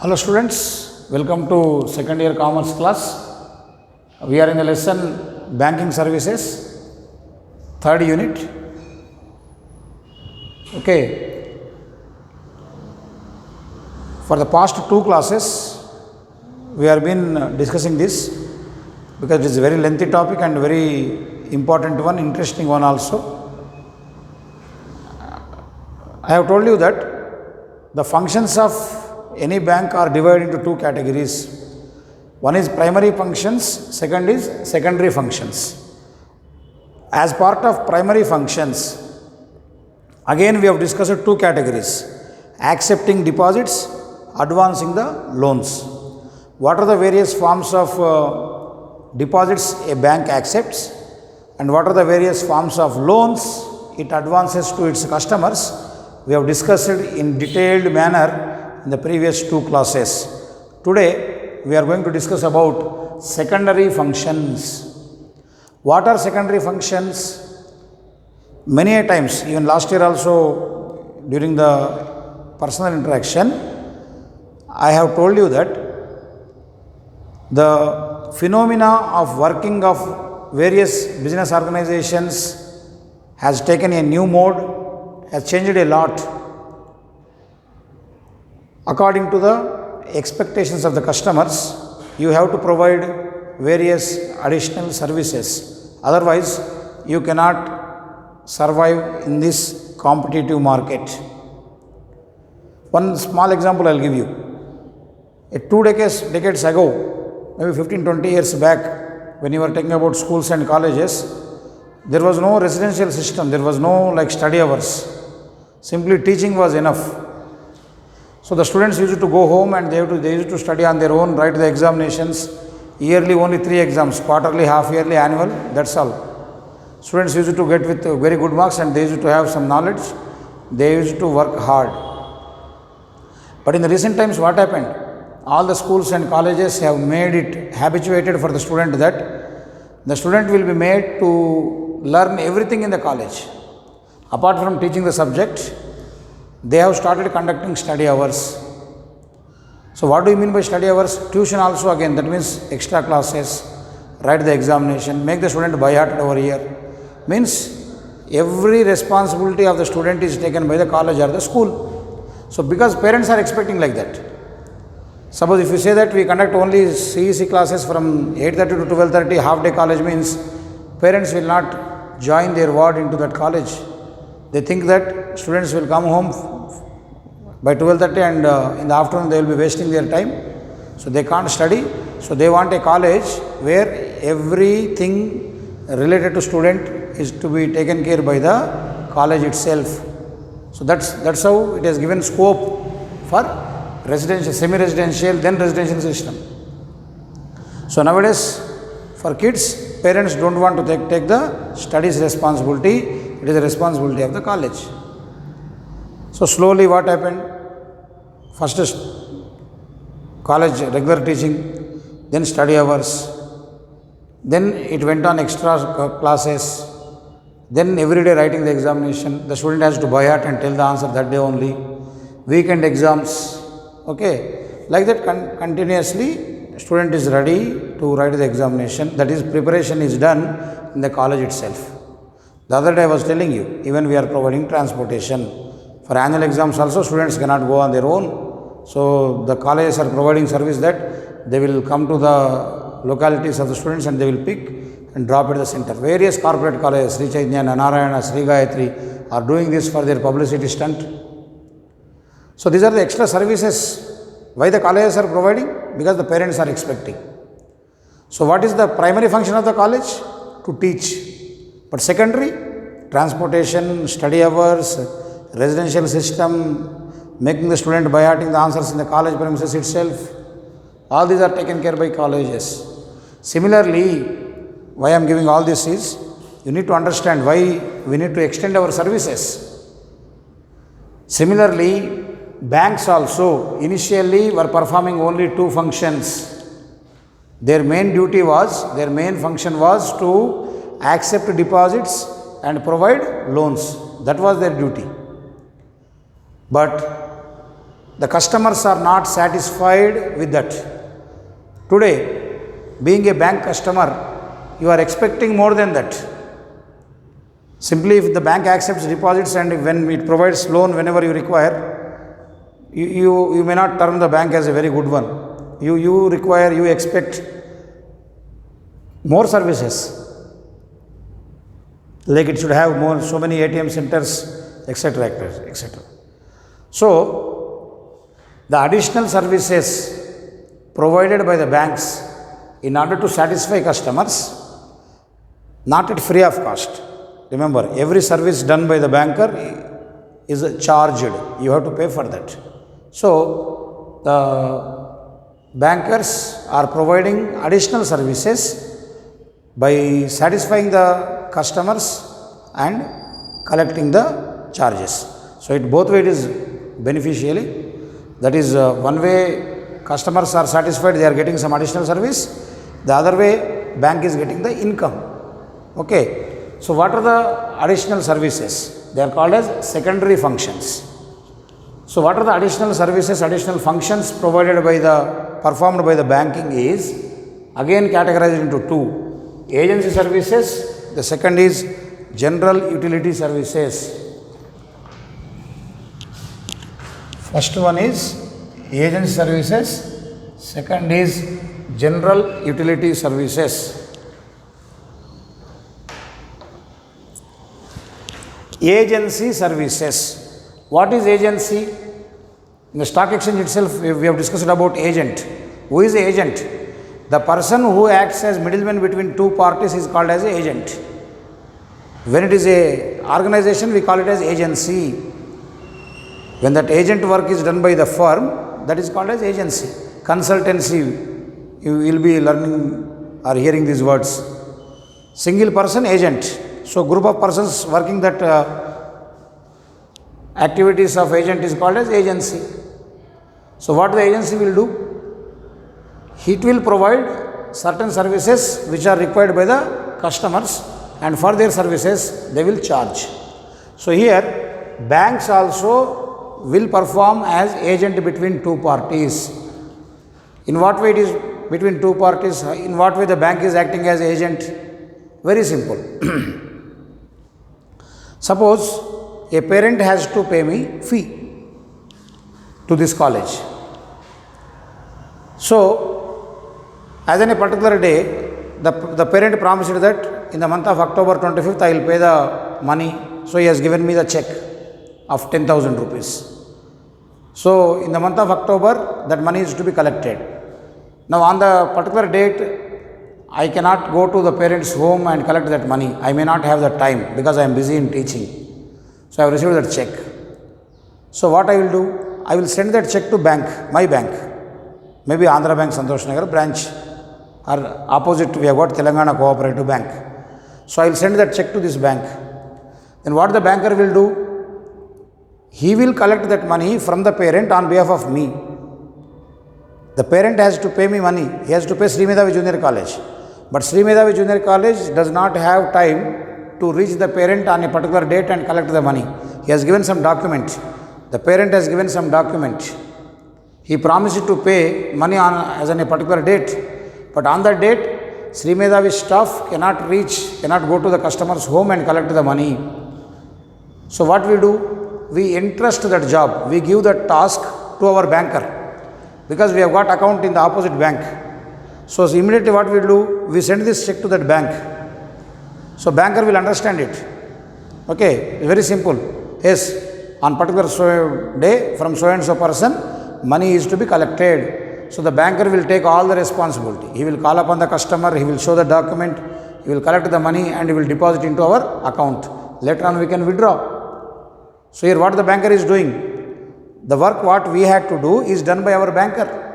Hello students, welcome to second year commerce class. We are in the lesson banking services, third unit. Okay, for the past two classes we have been discussing this because it is a very lengthy topic and very important one, interesting one also. I have told you that the functions of any bank are divided into two categories. One is primary functions, second is secondary functions. As part of primary functions, again we have discussed two categories: accepting deposits, advancing the loans. What are the various forms of deposits a bank accepts, and what are the various forms of loans it advances to its customers? We have discussed in detailed manner in the previous two classes. Today we are going to discuss about secondary functions. What are secondary functions? Many a times, even last year also during the personal interaction, I have told you that the phenomena of working of various business organizations has taken a new mode, has changed a lot. According to the expectations of the customers, you have to provide various additional services. Otherwise, you cannot survive in this competitive market. One small example I will give you. Two decades ago, maybe 15-20 years back, when you were talking about schools and colleges, there was no residential system, there was no like study hours. Simply teaching was enough. So the students used to go home and they used to study on their own, write the examinations. Yearly only 3 exams, quarterly, half yearly, annual, that's all. Students used to get with very good marks and they used to have some knowledge. They used to work hard. But in the recent times, what happened? All the schools and colleges have made it habituated for the student that the student will be made to learn everything in the college. Apart from teaching the subject, they have started conducting study hours. So what do you mean by study hours? Tuition also again, that means extra classes, write the examination, make the student by heart over here. Means every responsibility of the student is taken by the college or the school. So because parents are expecting like that. Suppose if you say that we conduct only CEC classes from 8:30 to 12:30, half day college, means parents will not join their ward into that college. They think that students will come home by 12:30 and in the afternoon they will be wasting their time. So they can't study. So they want a college where everything related to student is to be taken care by the college itself. So that's how it has given scope for residential, semi-residential, then residential system. So nowadays for kids, parents don't want to take the studies responsibility. It is the responsibility of the college. So slowly what happened? First is college regular teaching, then study hours, then it went on extra classes, then every day writing the examination. The student has to by heart and tell the answer that day only. Weekend exams, okay. Like that continuously student is ready to write the examination. That is, preparation is done in the college itself. The other day I was telling you, even we are providing transportation. For annual exams also students cannot go on their own. So the colleges are providing service that they will come to the localities of the students and they will pick and drop at the center. Various corporate colleges, Sri Chaitanya, Narayana, Sri Gayatri, are doing this for their publicity stunt. So these are the extra services. Why the colleges are providing? Because the parents are expecting. So what is the primary function of the college? To teach. But secondary, transportation, study hours, residential system, making the student by hearting the answers in the college premises itself, all these are taken care by colleges. Similarly, why I am giving all this is, you need to understand why we need to extend our services. Similarly, banks also initially were performing only two functions. Their main function was to accept deposits and provide loans. That was their duty. But The customers are not satisfied with that. Today, being a bank customer, you are expecting more than that. Simply, if the bank accepts deposits and when it provides loan whenever you require, you may not term the bank as a very good one. You expect more services. Like it should have so many ATM centers, etc., etc. So, the additional services provided by the banks in order to satisfy customers, not at free of cost. Remember, every service done by the banker is charged. You have to pay for that. So, the bankers are providing additional services by satisfying the customers and collecting the charges. So, it both ways is beneficially. That is one way customers are satisfied, they are getting some additional service. The other way bank is getting the income. Okay. So, what are the additional services? They are called as secondary functions. So, what are the additional services, additional functions performed by the banking is again categorized into two: agency services, the second is general utility services. First one is agency services, second is general utility services. Agency services. What is agency? In the stock exchange itself, we have discussed about agent. Who is the agent? The person who acts as middleman between two parties is called as agent. When it is a organization, we call it as agency. When that agent work is done by the firm, that is called as agency. Consultancy, you will be learning or hearing these words. Single person, agent. So, group of persons working that activities of agent is called as agency. So, what the agency will do? It will provide certain services which are required by the customers, and for their services they will charge. So, here banks also will perform as agent between two parties. In what way it is between two parties? In what way the bank is acting as agent? Very simple. Suppose a parent has to pay me fee to this college. So, as on a particular day, the parent promised that in the month of October 25th, I will pay the money. So, he has given me the check of 10,000 rupees. So, in the month of October, that money is to be collected. Now, on the particular date, I cannot go to the parent's home and collect that money. I may not have the time because I am busy in teaching. So, I have received that check. So, what I will do? I will send that check to bank, my bank. Maybe Andhra Bank, Santosh Nagar branch, or opposite we have got Telangana Cooperative Bank. So, I will send that check to this bank. Then what the banker will do? He will collect that money from the parent on behalf of me. The parent has to pay me money. He has to pay Sri Medhavi Junior College. But Sri Medhavi Junior College does not have time to reach the parent on a particular date and collect the money. He has given some document. The parent has given some document. He promised to pay money as on a particular date. But on that date, Sri Medhavi staff cannot go to the customer's home and collect the money. So what we do? We entrust that job. We give that task to our banker. Because we have got account in the opposite bank. So immediately what we do? We send this check to that bank. So banker will understand it. Okay, it's very simple. Yes, on particular day from so and so person, money is to be collected. So the banker will take all the responsibility. He will call upon the customer, he will show the document, he will collect the money and he will deposit into our account. Later on we can withdraw. So here what the banker is doing? The work what we had to do is done by our banker.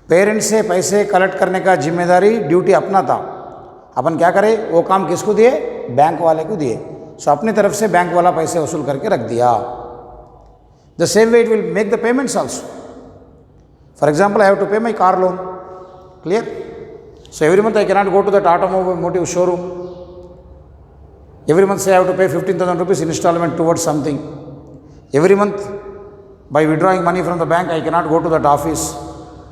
Parents से पैसे collect करने का जिम्मेदारी duty अपना था. अपन क्या करें? वो काम किसको दिए? बैंक वाले को दिए. सो अपनी तरफ से बैंक वाला पैसे वसूल करके रख दिया. The same way it will make the payments also. For example, I have to pay my car loan. Clear? So every month I cannot go to that automotive showroom. Every month say I have to pay 15,000 rupees installment towards something. Every month By withdrawing money from the bank, I cannot go to that office.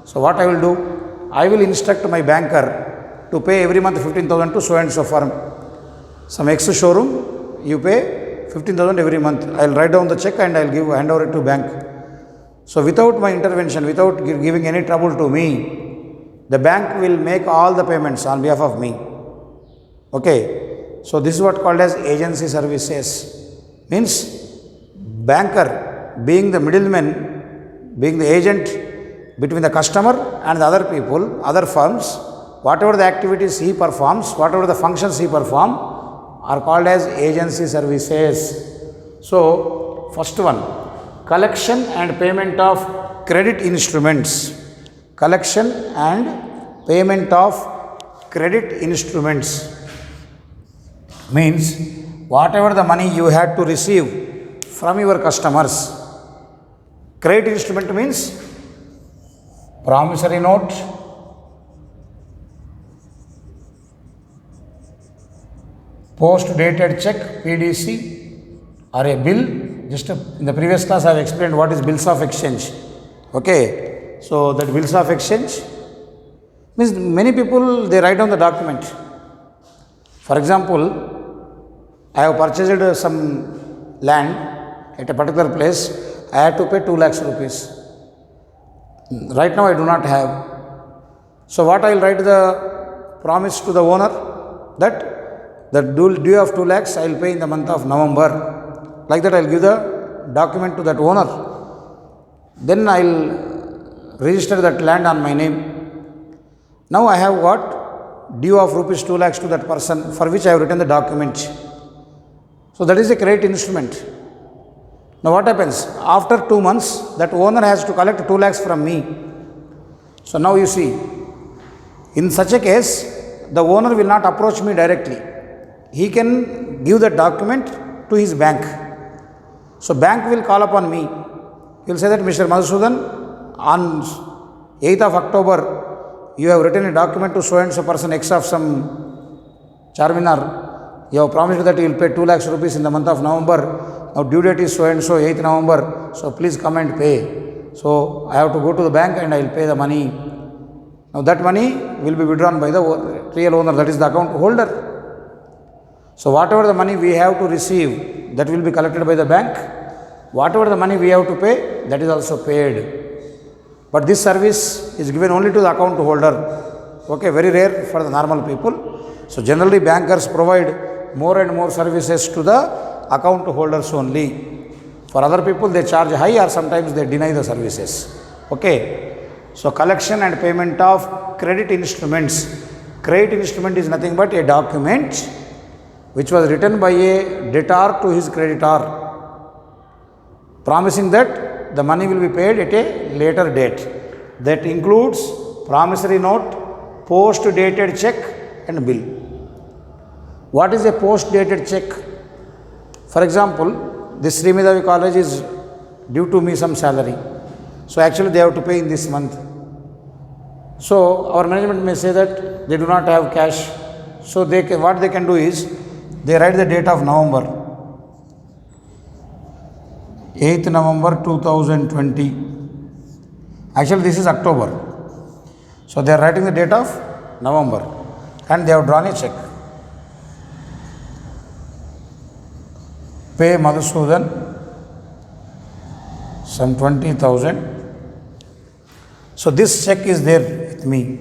So what I will do? I will instruct my banker to pay every month 15,000 to so and so firm. Some ex showroom, you pay 15,000 every month. I will write down the check and I will hand over it to bank. So without my intervention, without giving any trouble to me, the bank will make all the payments on behalf of me. Okay. So this is what called as agency services. Means banker being the middleman, being the agent between the customer and the other people, other firms, whatever the activities he performs, whatever the functions he performs are called as agency services. So first one, collection and payment of credit instruments. Collection and payment of credit instruments means whatever the money you had to receive from your customers. Credit instrument means promissory note, post dated check PDC, or a bill. Just in the previous class I have explained what is bills of exchange. Okay, so that bills of exchange means many people they write down the document. For example, I have purchased some land at a particular place. I had to pay 2 lakhs rupees. Right now I do not have. So what I will write the promise to the owner that the due of 2 lakhs I will pay in the month of November. Like that I will give the document to that owner. Then I will register that land on my name. Now I have got due of rupees 2 lakhs to that person for which I have written the document. So that is a credit instrument. Now what happens? After 2 months, that owner has to collect 2 lakhs from me. So now you see, in such a case, the owner will not approach me directly. He can give the document to his bank. So bank will call upon me. He will say that Mr. Madhusudan, on 8th of October, you have written a document to so and so person X of some Charminar. You have promised that you will pay 2 lakhs rupees in the month of November. Now due date is so and so 8th November. So please come and pay. So I have to go to the bank and I will pay the money. Now that money will be withdrawn by the real owner, that is the account holder. So whatever the money we have to receive, that will be collected by the bank. Whatever the money we have to pay, that is also paid. But this service is given only to the account holder. Okay, very rare for the normal people. So generally bankers provide more and more services to the account holders only. For other people they charge high or sometimes they deny the services. Okay. So collection and payment of credit instruments. Credit instrument is nothing but a document which was written by a debtor to his creditor, promising that the money will be paid at a later date. That includes promissory note, post dated check and bill. What is a post dated check? For example, this Sri Medavi college is due to me some salary. So actually they have to pay in this month. So our management may say that they do not have cash. So what they can do is they write the date of November. 8th November 2020. Actually this is October. So they are writing the date of November and they have drawn a check. Pay Madhusudan some 20,000. So this check is there with me.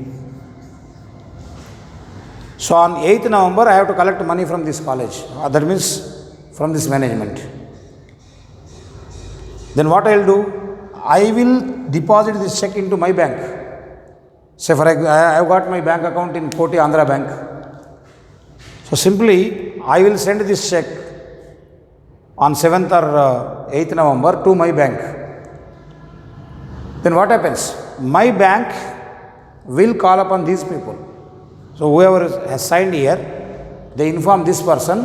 So on 8th November I have to collect money from this college. That means from this management. Then what I will do? I will deposit this check into my bank. Say for example, I have got my bank account in Koti Andhra Bank. So simply I will send this check on 7th or 8th November to my bank. Then what happens? My bank will call upon these people. So whoever has signed here, they inform this person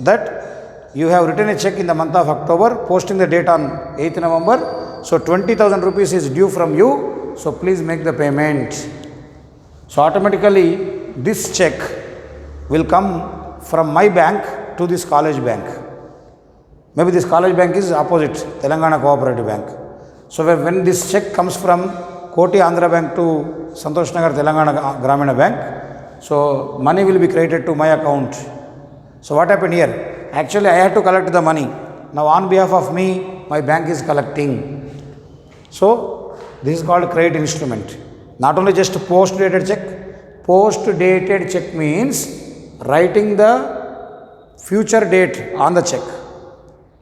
that you have written a check in the month of October, posting the date on 8th November. So 20,000 rupees is due from you. So please make the payment. So automatically this check will come from my bank to this college bank. Maybe this college bank is opposite, Telangana Cooperative Bank. So when this check comes from Koti Andhra Bank to Santosh Nagar Telangana Gramina Bank, so money will be credited to my account. So what happened here? Actually, I had to collect the money. Now on behalf of me, my bank is collecting. So this is called credit instrument. Not only just post-dated check. Post-dated check means writing the future date on the check.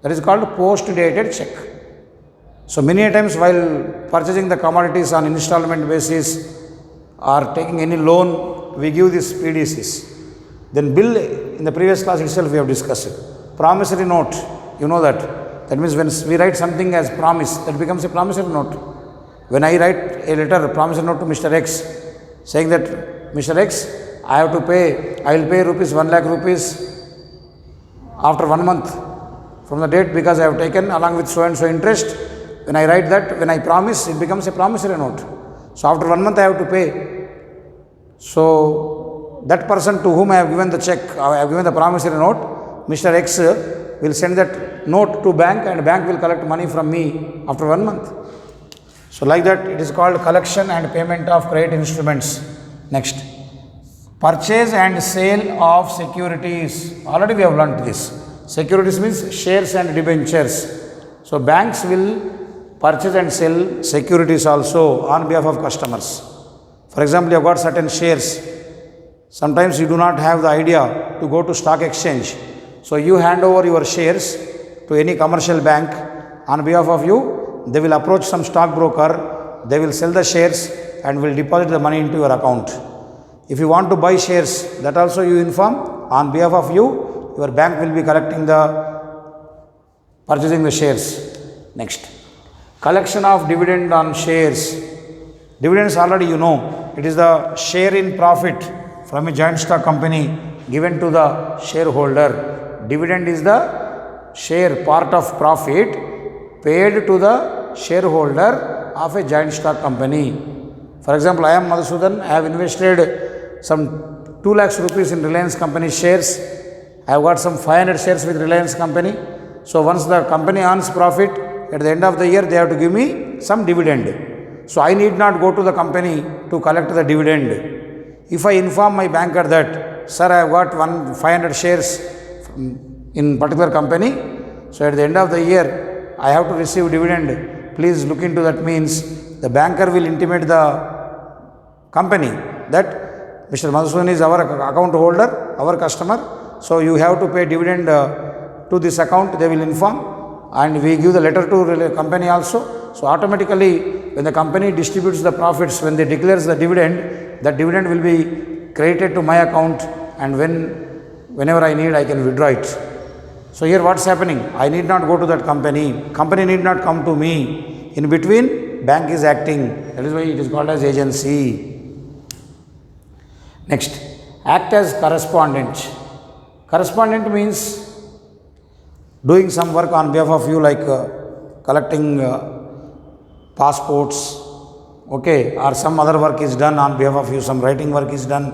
That is called post-dated check. So many times while purchasing the commodities on installment basis or taking any loan, we give these PDCs. Then bill, in the previous class itself we have discussed it. Promissory note, you know that. That means when we write something as promise, that becomes a promissory note. When I write a letter, promissory note to Mr. X, saying that Mr. X, I will pay rupees 1 lakh rupees after 1 month from the date because I have taken along with so and so interest. When I write that, when I promise, it becomes a promissory note. So after 1 month I have to pay. So that person to whom I have given the check, I have given the promissory note, Mr. X will send that note to bank and bank will collect money from me after 1 month. So like that, it is called collection and payment of credit instruments. Next, purchase and sale of securities. Already we have learnt this. Securities means shares and debentures. So banks will purchase and sell securities also on behalf of customers. For example, you have got certain shares. Sometimes you do not have the idea to go to stock exchange. So you hand over your shares to any commercial bank on behalf of you. They will approach some stockbroker. They will sell the shares and will deposit the money into your account. If you want to buy shares, that also you inform on behalf of you. Your bank will be purchasing the shares. Next, collection of dividend on shares. Dividends already you know. It is the share in profit from a joint stock company given to the shareholder. Dividend is the share part of profit paid to the shareholder of a joint stock company. For example, I am Madhusudan. I have invested some 2 lakhs rupees in Reliance company shares. I have got some 500 shares with Reliance company. So once the company earns profit, at the end of the year they have to give me some dividend. So I need not go to the company to collect the dividend. If I inform my banker that, sir, I have got 500 shares in particular company, so at the end of the year I have to receive dividend, please look into that. Means the banker will intimate the company that Mr. Madhusudan is our account holder, our customer, so you have to pay dividend to this account. They will inform and we give the letter to the company also. So automatically when the company distributes the profits, when they declares the dividend, that dividend will be credited to my account, and whenever I need, I can withdraw it. So here what's happening? I need not go to that company. Company need not come to me. In between, bank is acting. That is why it is called as agency. Next, act as correspondent. Correspondent means doing some work on behalf of you, like collecting passports, okay, or some other work is done on behalf of you, some writing work is done,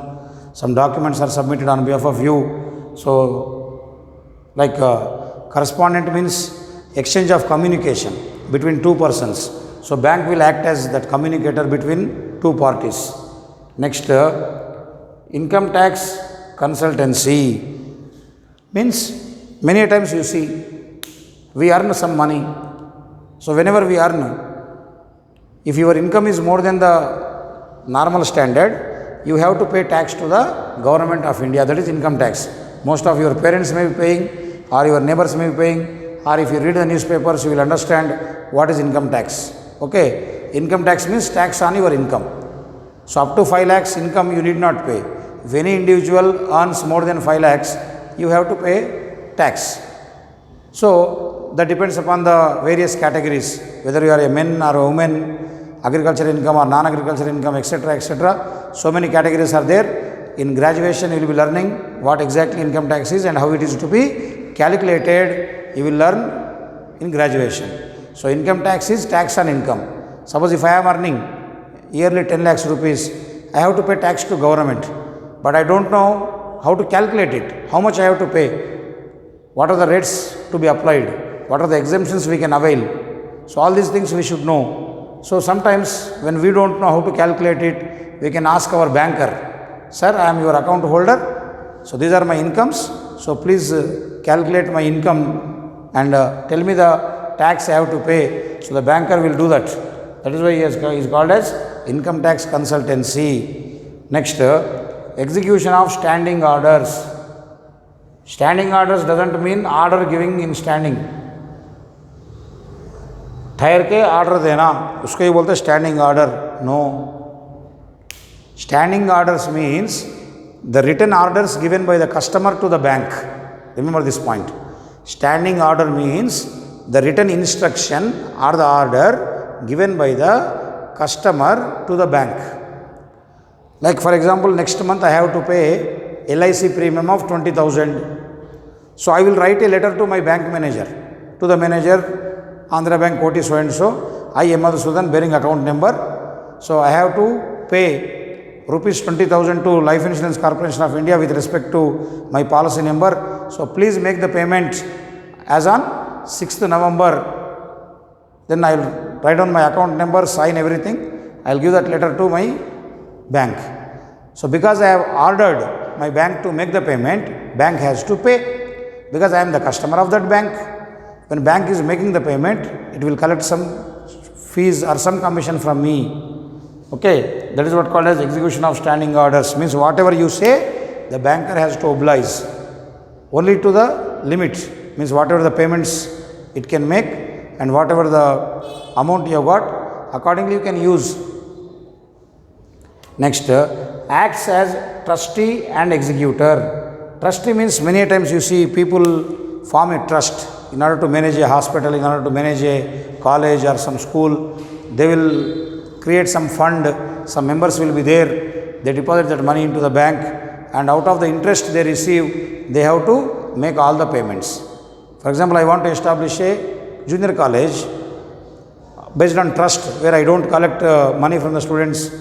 some documents are submitted on behalf of you. So like correspondent means exchange of communication between two persons. So bank will act as that communicator between two parties. Next, income tax consultancy means many times you see we earn some money. So whenever we earn, if your income is more than the normal standard, you have to pay tax to the government of India. That is income tax. Most of your parents may be paying, or your neighbors may be paying, or if you read the newspapers, you will understand what is income tax. Okay, income tax means tax on your income. So up to 5 lakhs income you need not pay. If any individual earns more than 5 lakhs, you have to pay tax. So that depends upon the various categories, whether you are a man or a woman, agriculture income or non-agriculture income, etc., etc. So many categories are there. In graduation, you will be learning what exactly income tax is and how it is to be calculated. You will learn in graduation. So income tax is tax on income. Suppose if I am earning yearly 10 lakhs rupees, I have to pay tax to government, but I don't know how to calculate it, how much I have to pay, what are the rates to be applied, what are the exemptions we can avail. So all these things we should know. So sometimes when we don't know how to calculate it, we can ask our banker, sir, I am your account holder. So these are my incomes. So please calculate my income and tell me the tax I have to pay. So the banker will do that. That is why he is called as income tax consultancy. Next, execution of standing orders. Standing orders doesn't mean order giving in standing. ठहर के order देना उसको ही बोलते हैं standing order. No, standing orders means the written orders given by the customer to the bank. Remember this point. Standing order means the written instruction और the order given by the customer to the bank. Like for example, next month I have to pay LIC premium of 20,000. So I will write a letter to my bank manager, to the manager, Andhra Bank Koti so and so, I M Madhusudan bearing account number. So I have to pay rupees 20,000 to Life Insurance Corporation of India with respect to my policy number. So please make the payment as on 6th November. Then I will write down my account number, sign everything. I will give that letter to my bank. So because I have ordered my bank to make the payment, bank has to pay because I am the customer of that bank. When bank is making the payment, it will collect some fees or some commission from me. Okay, that is what called as execution of standing orders. Means whatever you say, the banker has to oblige only to the limit. Means whatever the payments it can make and whatever the amount you have got, accordingly you can use. Next, acts as trustee and executor. Trustee means many times you see people form a trust in order to manage a hospital, in order to manage a college or some school. They will create some fund, some members will be there, they deposit that money into the bank and out of the interest they receive, they have to make all the payments. For example, I want to establish a junior college based on trust where I don't collect money from the students,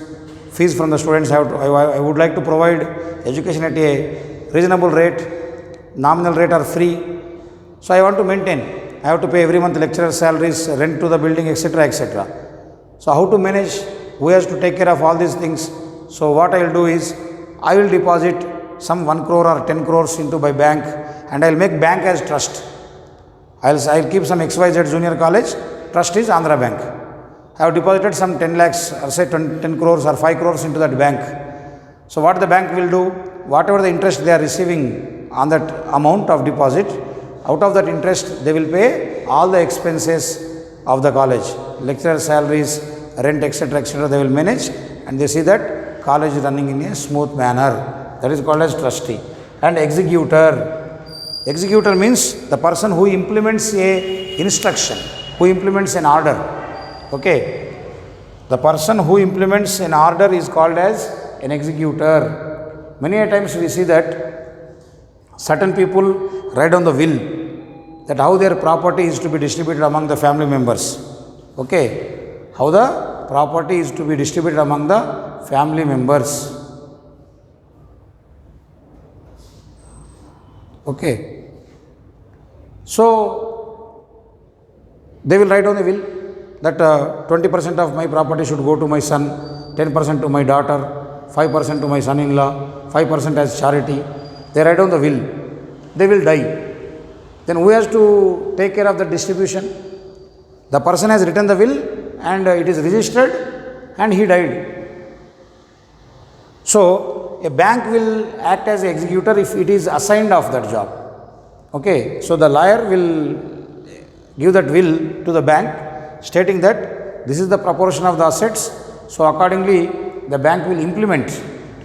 fees from the students. I would like to provide education at a reasonable rate, nominal rate or free. So I want to maintain. I have to pay every month lecturer salaries, rent to the building, etc., etc. So how to manage? Who has to take care of all these things? So what I will do is, I will deposit some 1 crore or 10 crores into my bank and I will make bank as trust. I will keep some XYZ junior college, trust is Andhra Bank. I have deposited some 10 lakhs or say 10 crores or 5 crores into that bank. So what the bank will do, whatever the interest they are receiving on that amount of deposit, out of that interest they will pay all the expenses of the college, lecturer salaries, rent, etc., etc. they will manage and they see that college is running in a smooth manner. That is called as trustee. And executor. Executor means the person who implements a instruction, who implements an order. Okay. The person who implements an order is called as an executor. Many a times we see that certain people write on the will that how their property is to be distributed among the family members. Okay. How the property is to be distributed among the family members. Okay. So they will write on the will that 20% of my property should go to my son, 10% to my daughter, 5% to my son-in-law, 5% as charity. They write on the will. They will die. Then who has to take care of the distribution? The person has written the will and it is registered and he died. So a bank will act as an executor if it is assigned of that job. Okay, so the lawyer will give that will to the bank stating that this is the proportion of the assets. So accordingly the bank will implement.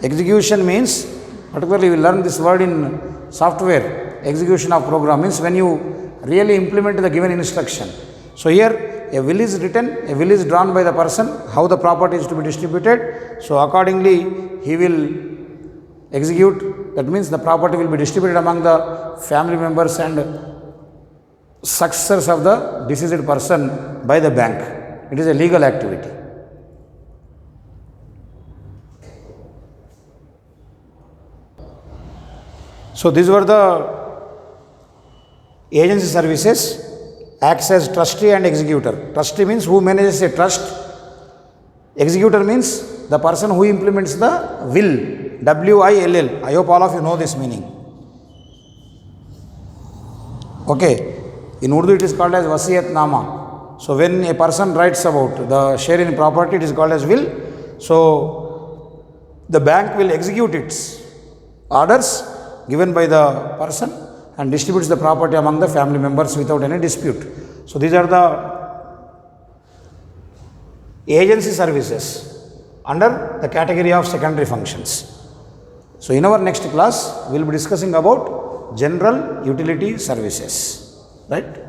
Execution means, particularly we learn this word in software, execution of program means when you really implement the given instruction. So here a will is written, a will is drawn by the person, how the property is to be distributed. So accordingly he will execute. That means the property will be distributed among the family members and successors of the deceased person by the bank. It is a legal activity. So these were the agency services acts as trustee and executor. Trustee means who manages a trust. Executor means the person who implements the will. W-I-L-L. I hope all of you know this meaning. Okay. In Urdu it is called as Wasiyat Nama. So when a person writes about the share in property, it is called as will. So the bank will execute its orders given by the person and distributes the property among the family members without any dispute. So these are the agency services under the category of secondary functions. So in our next class, we will be discussing about general utility services, right?